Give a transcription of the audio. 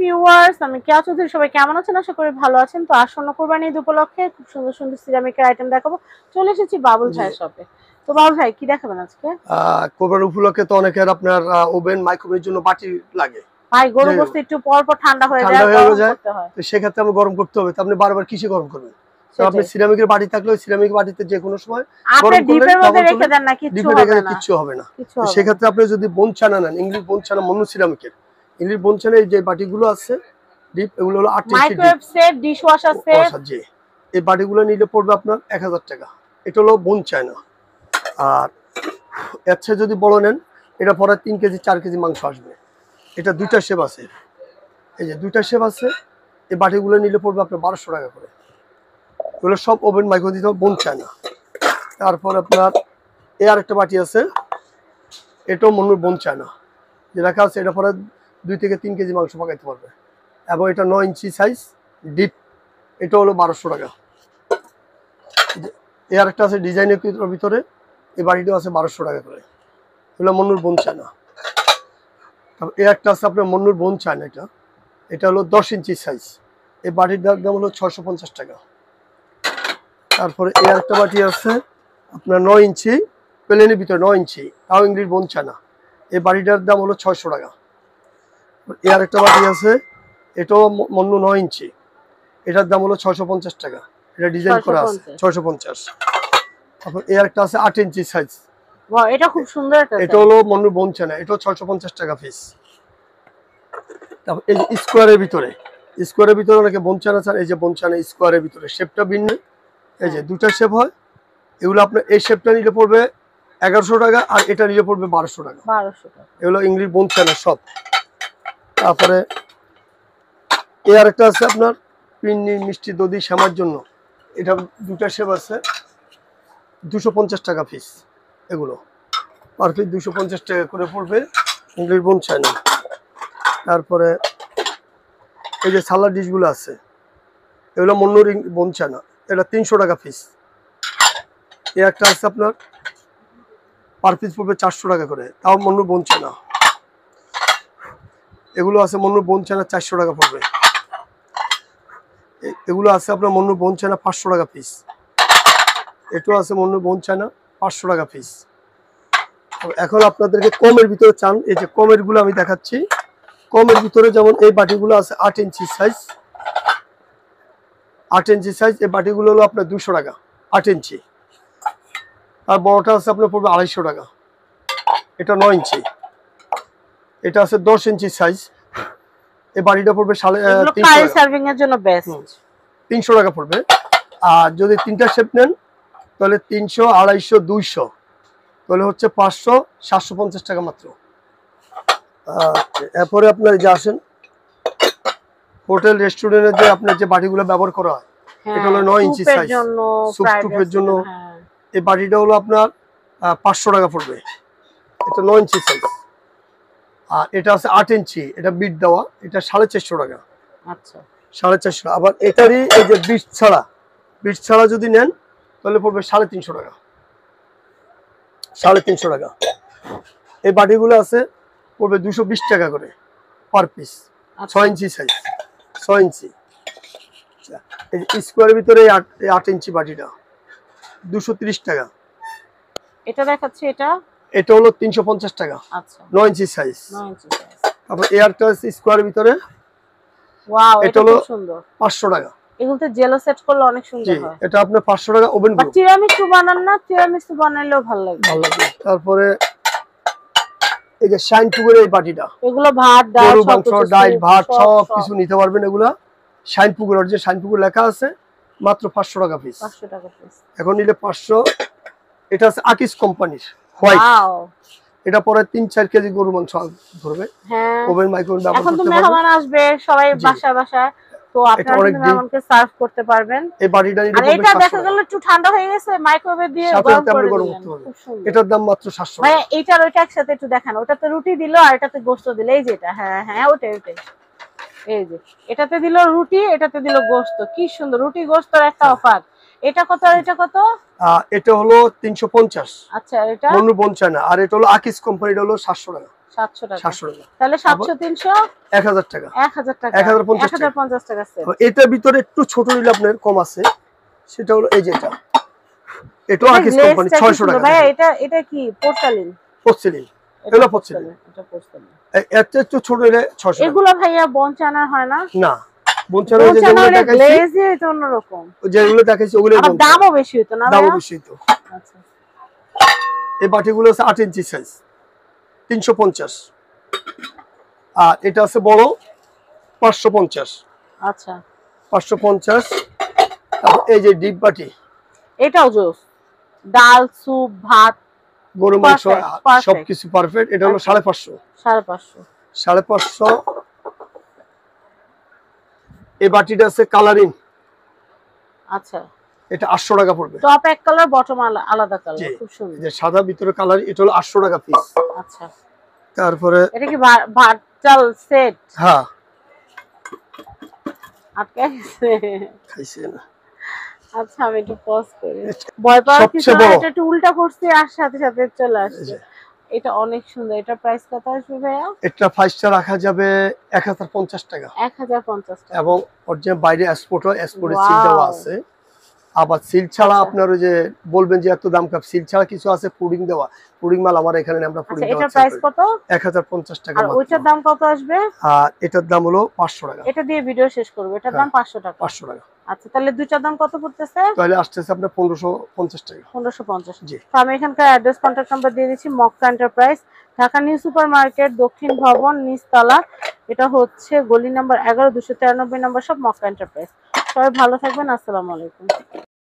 Viewers, আমি কেয়া চৌধুরী। সবাই কেমন আছেন? আশা করি ভালো আছেন। তো আসন্ন কোরবানি ঈদ উপলক্ষে খুব সুন্দর সুন্দর সিরামিকের আইটেম দেখাবো। চলে এসেছি বাবুল ভাইয়ের শপে। তো বাবুল ভাই কি দেখাবেন আজকে? কোরবানি উপলক্ষে তো অনেকের আপনার ওভেন মাইক্রোওয়েভের জন্য বাটি লাগে। ভাই গরু গোশত একটু পর পর ঠান্ডা হয়ে যায়, গরম করতে হয়। তো সেক্ষেত্রে আমি গরম করতে হবে। তো আপনি বারবার কিসে গরম করবেন? তো আপনি সিরামিকের বাটি থাকলে সিরামিক বাটিতে যে কোনো সময় গরম করলে ডিপের মধ্যে রেখে দেন না, কিচ্ছু হবে না। তো সেক্ষেত্রে আপনি যদি বোন চানা নেন, ইংলিশ বোন চানা মনু সিরামিকের, ইংলিশ বোন চানা এই যে বাটিগুলো আছে ডিপ, এগুলো হলো 8 ইঞ্চি মাইক্রোওয়েভ সেট, ডিশওয়াশার সেট। জি, এই বাটিগুলো নিলে পড়বে আপনার 1000 টাকা। এটা হলো বোন চায়না। আর আচ্ছা যদি বড় নেন, এটা পরে 3 কেজি 4 কেজি মাংস আসবে। এটা দুইটা শেপ আছে, এই যে দুইটা শেপ আছে। এই বাটিগুলো নিলে পড়বে আপনার 1200 টাকা করে। এগুলো সব ওভেন মাইক্রো দিতে বোন চায়না। তারপর আপনার এই আরেকটা বাটি আছে, এটাও মনুর বোন চায়না। যে লেখা আছে এটা পরে 2 থেকে 3 কেজি মাংস পাকাইতে পারবে। এবং এটা 9 ইঞ্চি সাইজ ডিপ, এটা হলো 1200 টাকা। এই আরেকটা আছে ডিজাইনের ভিতরে, এই বাটিটাও আছে 1200 টাকা করে। এগুলো মনুর বোন চায়না। তারপর এই একটা আছে আপনার মনুর বোন চায়না, এটা হলো 10 ইঞ্চি সাইজ। এই বাটির দাম হলো 650 টাকা। তারপরে এই আরেকটা বাটি আছে আপনার 9 ইঞ্চি প্লেনের ভিতরে, 9 ইঞ্চি, তাও ইংলিশ বোন চায়না। এই বাটিটার দাম হলো 600 টাকা। এই আরেকটা বাটি আছে, এটাও মন্নু 9 ইঞ্চি, এটার দাম হলো 650 টাকা। এটা ডিজাইন করা আছে 650। তারপর এই আরেকটা আছে 8 ইঞ্চি সাইজ, ওয়াও এটা খুব সুন্দর একটা, এটা হলো মন্নু বোন চায়না, এটাও 650 টাকা পিস। তারপর এই যে স্কোয়ারের ভিতরে অনেকে বোন চায়না চান, এই যে বোন চায়না স্কোয়ারের ভিতরে শেপটা ভিন্ন, এই যে দুটা শেপ হয়। এগুলো আপনার এই শেপটা নিলে পড়বে 1100 টাকা, আর এটা নিলে পড়বে 1200 টাকা। এগুলো ইংলিশ বোন চায়না সব। তারপরে এই আরেকটা আছে আপনার পিন্নি মিষ্টি দধি শ্যামার জন্য, এটা দুটা শেপ আছে, 250 টাকা পিস। এগুলো পার পিস 250 টাকা করে পড়বে, ইংলিশ বোন চায়না। তারপরে এই যে সালাড ডিশগুলো আছে, এগুলো মন্নুর বোন চায়না, এটা 300 টাকা পিস। এই একটা আছে আপনার পার পিস পড়বে 400 টাকা করে, তাও মন্নুর বোন চায়না। এগুলো আছে মন্নুর বোন চায়না, 400 টাকা পড়বে। এগুলো আছে আপনার মন্নুর বোন চায়না, 500 টাকা পিস। এটাও আছে মন্নুর বোন চায়না, 500 টাকা পিস। এখন আপনাদেরকে কমের ভিতরে চান, এই যে কমের গুলো আমি দেখাচ্ছি। কমের ভিতরে যেমন এই বাটিগুলো আছে 8 ইঞ্চি সাইজ, 8 ইঞ্চি সাইজ। এই বাটিগুলো হলো আপনার 200 টাকা 8 ইঞ্চি। আর বড়টা আছে আপনার পড়বে 250 টাকা। এটা 9 ইঞ্চি, এটা আছে 10 ইঞ্চি সাইজ। এই বাটিটা পড়বে 300 টাকা পড়বে। আর যদি তিনটা শেপ নেন তাহলে 300, 250, 200, তাহলে হচ্ছে 500, 750 টাকা মাত্র। এরপরে আপনার যে আসেন হোটেল রেস্টুরেন্টে যে আপনার যে বাটিগুলো ব্যবহার করা হয়, এটা হলো 9 ইঞ্চি সাইজ, স্যুপ টুপের জন্য। এই বাটিটা হলো আপনার 500 টাকা পড়বে, এটা 9 ইঞ্চি সাইজ। আর এটা আছে 8 ইঞ্চি, এটা বিট দেওয়া, এটা 450 টাকা। আচ্ছা 450। আবার এটারই এই যে বিট ছাড়া যদি নেন তাহলে পড়বে 350 টাকা, 350 টাকা। এই বাটিগুলো আছে পড়বে 220 টাকা করে পার পিস, 6 ইঞ্চি সাইজ, 6 ইঞ্চি। এই স্কোয়ারের ভিতরে 8 ইঞ্চি বাটিটা 230 টাকা। এটা দেখাচ্ছি, এটা হলো 350 টাকা। আচ্ছা 9 ইঞ্চি সাইজ। তারপর এয়ারটা স্কোয়ারের ভিতরে, ওয়াও এটা খুব সুন্দর, 500 টাকা। এগুলোতে জেলো সেট করলে অনেক সুন্দর হয়। এটা আপনার 500 টাকা ওভেন গ্রুপ। তিরামিসু বানান না, তিরামিসু বানাইলেও ভালো লাগবে। তারপরে এই যে শাইন পুকুরের এই বাটিটা, এগুলো ভাত ডাল ডাল ভাত সব কিছু নিতে পারবেন। এগুলা শাইন পুকুর, যে শাইন পুকুর লেখা আছে, মাত্র 500 টাকা পিস। 500 টাকা পিস। এখন নিলে 500। এটা আছে আকিস কোম্পানির হোয়াইট, এটা পরে 3-4 কেজি গরু মাংস ধরবে। হ্যাঁ ওভেন মাইক্রোওয়েভ ব্যবহার করতে পারবেন। এখন তো মেহমান আসবে সবাই বাসায়, তো আপনারা মেহমানকে সার্ভ করতে পারবেন। এই বাটিটা নিলে আর এটা দেখা গেল একটু ঠান্ডা হয়ে গেছে, মাইক্রোওয়েভে দিয়ে গরম করে দিলেন। এটার দাম মাত্র 700 ভাই এইটার ওইটা একসাথে একটু দেখান। ওটাতে রুটি দিল আর এটাতে গোশত দিল, এই যে এটা, হ্যাঁ ওটাই। এই যে এটাতে দিল রুটি, এটাতে দিল গোশত, কি সুন্দর। রুটি গোশতের একটা অফার। এটা কত আর এটা কত? এটা হলো 350। আচ্ছা এটা মন্নু বোন চায়না। আর এটা হলো আকিস কোম্পানিটা হলো 700 টাকা। 700 টাকা। 700 টাকা। তাহলে 700 300 1000 টাকা। 1000 টাকা। 1050 টাকা সেট। এটার ভিতরে একটু ছোট নিলে আপনার কম আছে, সেটা হলো এই যে এটা। এটাও আকিস কোম্পানি 600 টাকা। ভাই এটা কি পোর্সেলিন? পোর্সেলিন। এটা পোর্সেলিন। এটা পোর্সেলিন। এত একটু ছোট নিলে 600 টাকা। এগুলো ভাইয়া বঞ্চানা হয় না? না, বঞ্চানা যে যেগুলো দেখাইছি গ্লেজে এটা অন্যরকম। যেগুলো দেখাইছি ওগুলোই আর দামও বেশি হতো না ভাইয়া? দামও বেশি তো। আচ্ছা। এই বাটিগুলো আছে 8 ইঞ্চি সাইজ, 350। আর এটা আছে বড় 550। আচ্ছা 550। তারপর এই যে ডিপ বাটি, এটাও জোস। ডাল, স্যুপ, ভাত, গরু মাংস Perfect. সবকিছু পারফেক্ট। এটা হলো 550। 550। 550। এই বাটিটা আছে কালারিং, আচ্ছা এটা 800 টাকা পড়বে। টপ এক কালার, বটম আলাদা কালার, জি। খুব সুন্দর। যে সাদা ভিতরে কালার, এটা হলো 800 টাকা পিস। আচ্ছা তারপরে এটা কি ভাত চাল সেট? হ্যাঁ, আটকে গেছে। খাইছে না। আচ্ছা আমি একটু পজ করি। ভয় পাওয়ার কিছু সবচেয়ে না, বড়। এটা একটু উল্টা করছি আর সাথে সাথে চলে এই আসছে। যে, এটা অনেক সুন্দর। এটা প্রাইস কত আসবে ভাইয়া? এটা 5 টা রাখা যাবে 1050 টাকা। 1050 টাকা। এবং ওর যে বাইরে এক্সপোর্ট হয়, এক্সপোর্টের সিল Wow. দেওয়া আছে। আবার সিল ছাড়া আচ্ছা। আপনার ওই যে বলবেন যে এত দাম কাপ, সিল ছাড়া কিছু আছে পুডিং দেওয়া, পুডিং মাল আমার এখানে নেই, আমরা পুডিং আচ্ছা দেওয়া এটার প্রাইস কত? 1050 টাকা আর মাত্র। ওইটার দাম কত আসবে? আর এটার দাম হলো 500 টাকা। এটা দিয়ে ভিডিও শেষ করব। এটার দাম 500 টাকা। 500 টাকা। আচ্ছা তাহলে দুইটার দাম কত পড়তেছে? তাহলে আসতেছে আপনার 1550 টাকা। 1550। জি। তো আমি এখানকার অ্যাড্রেস, কন্ট্যাক্ট নাম্বার দিয়ে দিচ্ছি। Mecca enterprise, Dhaka new super market, দক্ষিণ ভবন, নিচতলা। এটা হচ্ছে গলি নাম্বার 11, 293 নম্বর সব, মক্কা এন্টারপ্রাইজ। সবাই ভালো থাকবেন। আসসালামু আলাইকুম।